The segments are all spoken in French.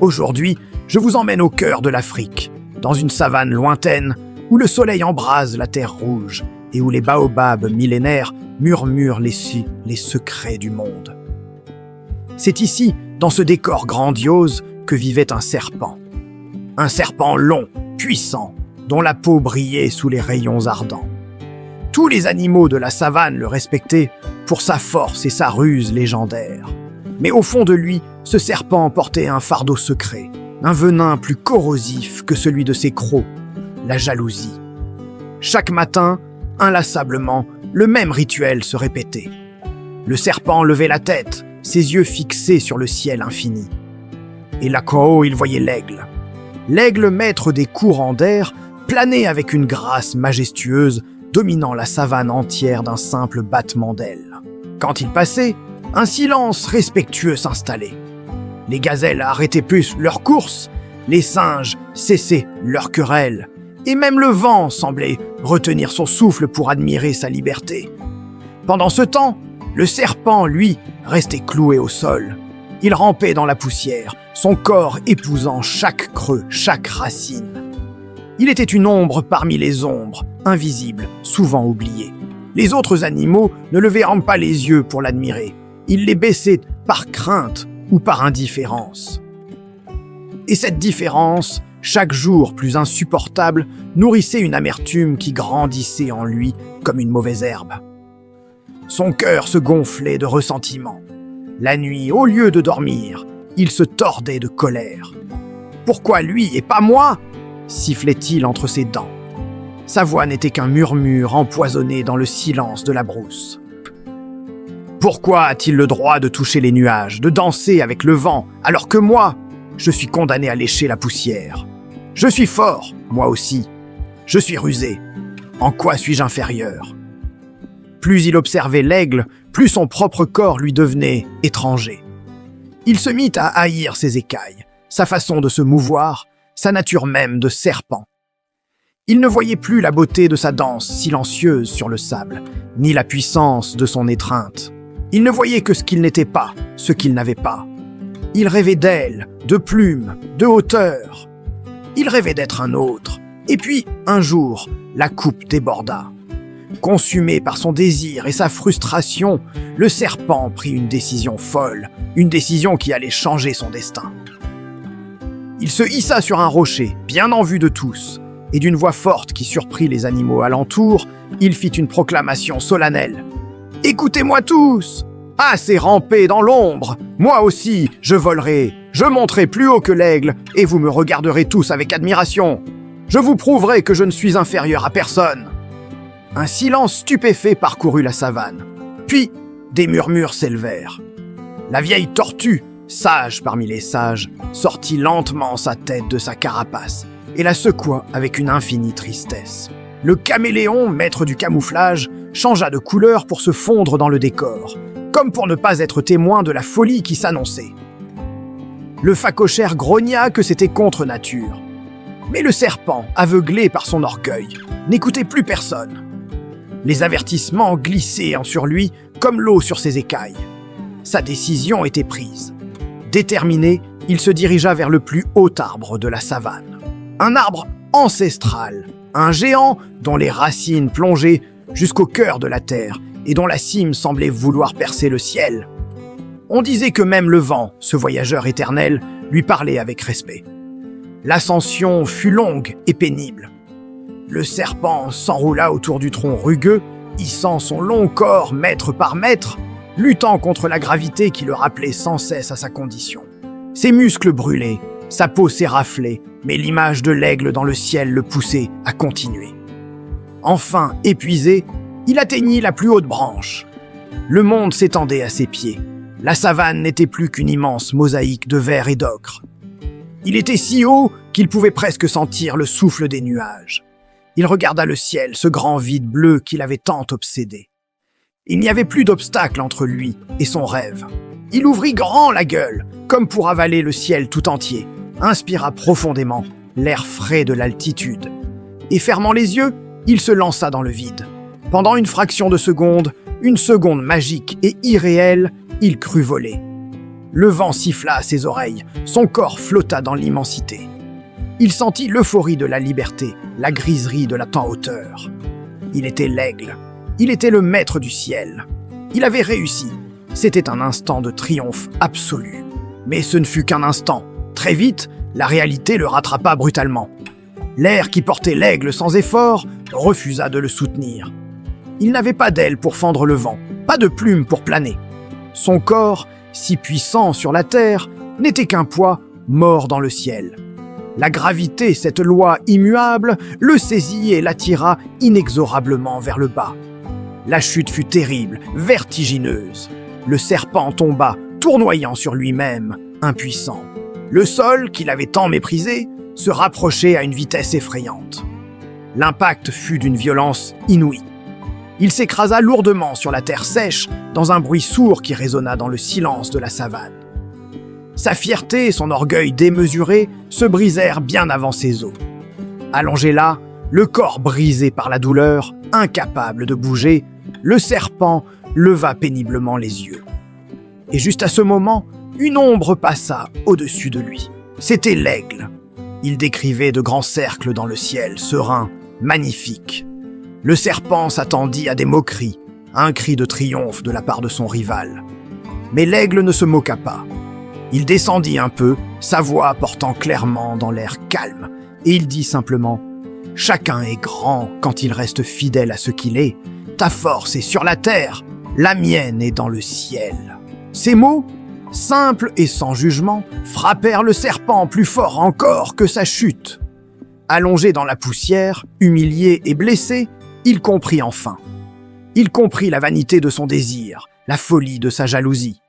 Aujourd'hui, je vous emmène au cœur de l'Afrique, dans une savane lointaine où le soleil embrase la terre rouge et où les baobabs millénaires murmurent les secrets du monde. C'est ici, dans ce décor grandiose, que vivait un serpent. Un serpent long, puissant, dont la peau brillait sous les rayons ardents. Tous les animaux de la savane le respectaient pour sa force et sa ruse légendaire. Mais au fond de lui, ce serpent portait un fardeau secret, un venin plus corrosif que celui de ses crocs, la jalousie. Chaque matin, inlassablement, le même rituel se répétait. Le serpent levait la tête, ses yeux fixés sur le ciel infini. Et là-haut, il voyait l'aigle. L'aigle, maître des courants d'air, planait avec une grâce majestueuse, dominant la savane entière d'un simple battement d'ailes. Quand il passait, un silence respectueux s'installait. Les gazelles arrêtaient plus leur course, les singes cessaient leur querelle, et même le vent semblait retenir son souffle pour admirer sa liberté. Pendant ce temps, le serpent, lui, restait cloué au sol. Il rampait dans la poussière, son corps épousant chaque creux, chaque racine. Il était une ombre parmi les ombres, invisible, souvent oubliée. Les autres animaux ne levaient pas les yeux pour l'admirer. Ils les baissaient par crainte ou par indifférence. Et cette différence, chaque jour plus insupportable, nourrissait une amertume qui grandissait en lui comme une mauvaise herbe. Son cœur se gonflait de ressentiment. La nuit, au lieu de dormir, il se tordait de colère. « Pourquoi lui et pas moi ?» sifflait-il entre ses dents. Sa voix n'était qu'un murmure empoisonné dans le silence de la brousse. Pourquoi a-t-il le droit de toucher les nuages, de danser avec le vent, alors que moi, je suis condamné à lécher la poussière? Je suis fort, moi aussi. Je suis rusé. En quoi suis-je inférieur? Plus il observait l'aigle, plus son propre corps lui devenait étranger. Il se mit à haïr ses écailles, sa façon de se mouvoir, sa nature même de serpent. Il ne voyait plus la beauté de sa danse silencieuse sur le sable, ni la puissance de son étreinte. Il ne voyait que ce qu'il n'était pas, ce qu'il n'avait pas. Il rêvait d'ailes, de plumes, de hauteur. Il rêvait d'être un autre. Et puis, un jour, la coupe déborda. Consumé par son désir et sa frustration, le serpent prit une décision folle, une décision qui allait changer son destin. Il se hissa sur un rocher, bien en vue de tous, et d'une voix forte qui surprit les animaux alentour, il fit une proclamation solennelle. « Écoutez-moi tous! Assez rampé dans l'ombre! Moi aussi, je volerai, je monterai plus haut que l'aigle, et vous me regarderez tous avec admiration. Je vous prouverai que je ne suis inférieur à personne. » Un silence stupéfait parcourut la savane. Puis, des murmures s'élevèrent. La vieille tortue, sage parmi les sages, sortit lentement sa tête de sa carapace et la secoua avec une infinie tristesse. Le caméléon, maître du camouflage, changea de couleur pour se fondre dans le décor, comme pour ne pas être témoin de la folie qui s'annonçait. Le phacochère grogna que c'était contre nature. Mais le serpent, aveuglé par son orgueil, n'écoutait plus personne. Les avertissements glissaient sur lui comme l'eau sur ses écailles. Sa décision était prise. Déterminé, il se dirigea vers le plus haut arbre de la savane. Un arbre ancestral, un géant dont les racines plongeaient jusqu'au cœur de la terre et dont la cime semblait vouloir percer le ciel. On disait que même le vent, ce voyageur éternel, lui parlait avec respect. L'ascension fut longue et pénible. Le serpent s'enroula autour du tronc rugueux, hissant son long corps mètre par mètre, luttant contre la gravité qui le rappelait sans cesse à sa condition. Ses muscles brûlaient, sa peau s'éraflait, mais l'image de l'aigle dans le ciel le poussait à continuer. Enfin, épuisé, il atteignit la plus haute branche. Le monde s'étendait à ses pieds. La savane n'était plus qu'une immense mosaïque de verre et d'ocre. Il était si haut qu'il pouvait presque sentir le souffle des nuages. Il regarda le ciel, ce grand vide bleu qui l'avait tant obsédé. Il n'y avait plus d'obstacle entre lui et son rêve. Il ouvrit grand la gueule, comme pour avaler le ciel tout entier, inspira profondément l'air frais de l'altitude. Et fermant les yeux, il se lança dans le vide. Pendant une fraction de seconde, une seconde magique et irréelle, il crut voler. Le vent siffla à ses oreilles, son corps flotta dans l'immensité. Il sentit l'euphorie de la liberté, la griserie de la temps-hauteur. Il était l'aigle, il était le maître du ciel. Il avait réussi, c'était un instant de triomphe absolu. Mais ce ne fut qu'un instant. Très vite, la réalité le rattrapa brutalement. L'air qui portait l'aigle sans effort refusa de le soutenir. Il n'avait pas d'aile pour fendre le vent, pas de plumes pour planer. Son corps, si puissant sur la terre, n'était qu'un poids mort dans le ciel. La gravité, cette loi immuable, le saisit et l'attira inexorablement vers le bas. La chute fut terrible, vertigineuse. Le serpent tomba, tournoyant sur lui-même, impuissant. Le sol, qu'il avait tant méprisé, se rapprochait à une vitesse effrayante. L'impact fut d'une violence inouïe. Il s'écrasa lourdement sur la terre sèche, dans un bruit sourd qui résonna dans le silence de la savane. Sa fierté et son orgueil démesuré se brisèrent bien avant ses os. Allongé là, le corps brisé par la douleur, incapable de bouger, le serpent leva péniblement les yeux. Et juste à ce moment, une ombre passa au-dessus de lui. C'était l'aigle. Il décrivait de grands cercles dans le ciel, serein, magnifique. Le serpent s'attendit à des moqueries, à un cri de triomphe de la part de son rival. Mais l'aigle ne se moqua pas. Il descendit un peu, sa voix portant clairement dans l'air calme, et il dit simplement « Chacun est grand quand il reste fidèle à ce qu'il est. Ta force est sur la terre, la mienne est dans le ciel. » Ces mots, simples et sans jugement, frappèrent le serpent plus fort encore que sa chute. Allongé dans la poussière, humilié et blessé, il comprit enfin. Il comprit la vanité de son désir, la folie de sa jalousie.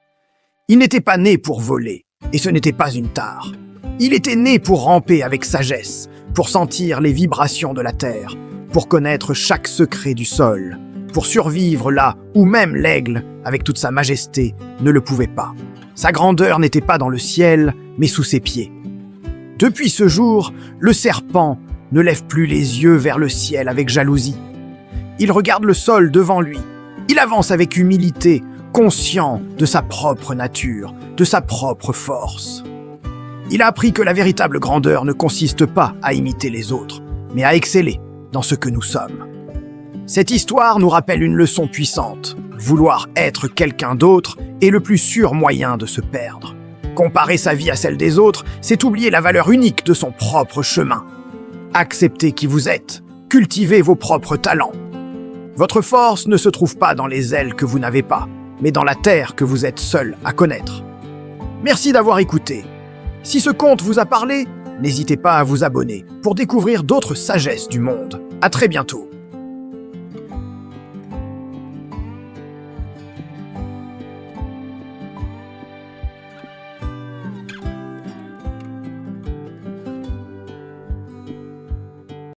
Il n'était pas né pour voler, et ce n'était pas une tare. Il était né pour ramper avec sagesse, pour sentir les vibrations de la terre, pour connaître chaque secret du sol, pour survivre là où même l'aigle, avec toute sa majesté, ne le pouvait pas. Sa grandeur n'était pas dans le ciel, mais sous ses pieds. Depuis ce jour, le serpent ne lève plus les yeux vers le ciel avec jalousie. Il regarde le sol devant lui. Il avance avec humilité, conscient de sa propre nature, de sa propre force. Il a appris que la véritable grandeur ne consiste pas à imiter les autres, mais à exceller dans ce que nous sommes. Cette histoire nous rappelle une leçon puissante. Vouloir être quelqu'un d'autre est le plus sûr moyen de se perdre. Comparer sa vie à celle des autres, c'est oublier la valeur unique de son propre chemin. Acceptez qui vous êtes, cultivez vos propres talents. Votre force ne se trouve pas dans les ailes que vous n'avez pas, mais dans la terre que vous êtes seul à connaître. Merci d'avoir écouté. Si ce conte vous a parlé, n'hésitez pas à vous abonner pour découvrir d'autres sagesses du monde. À très bientôt.